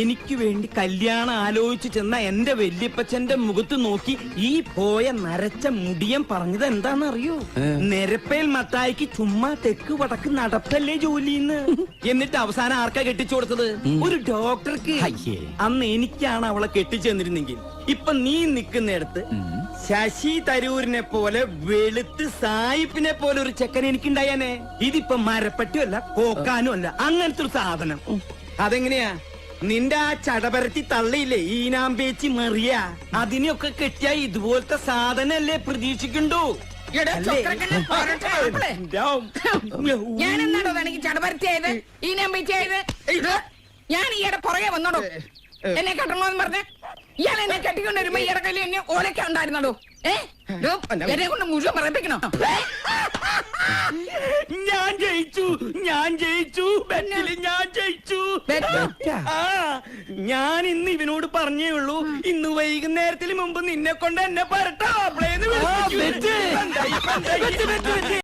എനിക്ക് വേണ്ടി കല്യാണം ആലോചിച്ചു ചെന്ന എന്റെ വല്യപ്പച്ചന്റെ മുഖത്ത് നോക്കി ഈ പോയ നരച്ച മുടിയൻ പറഞ്ഞത് എന്താണെന്നറിയോ? നിരപ്പേൽ മത്തായിക്ക് ചുമ്മാ തെക്ക് വടക്ക് നടപ്പല്ലേ ജോലിന്ന്. എന്നിട്ട് അവസാനം ആർക്കാ കെട്ടിച്ചു കൊടുത്തത്? ഒരു ഡോക്ടർക്ക്. അന്ന് എനിക്കാണ് അവളെ കെട്ടിച്ചു തന്നിരുന്നെങ്കിൽ ഇപ്പൊ നീ നിക്കുന്നിടത്ത് ശശി തരൂരിനെ പോലെ വെളുത്ത് സായിപ്പിനെ പോലെ ഒരു ചെക്കൻ എനിക്കുണ്ടായാനേ. ഇതിപ്പോ മരപ്പറ്റുമല്ല കോക്കാനും അല്ല, അങ്ങനത്തെ ഒരു സാധനം. അതെങ്ങനെയാ? നിന്റെ ആ ചടപരത്തി തള്ളിയില്ലേ ഈനാമ്പേച്ചി മറിയ, അതിനെയൊക്കെ കെട്ടിയ ഇതുപോലത്തെ സാധനല്ലേ പ്രതീക്ഷിക്കണ്ടോ? ഞാൻ എന്നാടോ എനിക്ക് ചടപരത്തിയായത് ഈനാമ്പേച്ചിയായത്? ഞാൻ ഈയുടെ പുറകെ വന്നോടോ എന്നെ കെട്ടണോന്ന് പറഞ്ഞ ഇയാൾ എന്നെ കെട്ടിക്കൊണ്ട് വരുമ്പോ ഈയുടെ കയ്യിൽ എന്നെ ഓലൊക്കെ ഉണ്ടായിരുന്നോ? എന്നെ കൊണ്ട് മുഴുവൻ പറയിപ്പിക്കണോ? ഞാൻ ജയിച്ചു, ഞാൻ ജയിച്ചു, ഞാൻ ജയിച്ചു. ഞാൻ ഇന്ന് ഇവനോട് പറഞ്ഞേ ഉള്ളൂ, ഇന്ന് വൈകുന്നേരത്തിന് മുമ്പ് നിന്നെ കൊണ്ട് എന്നെ പറട്ടാ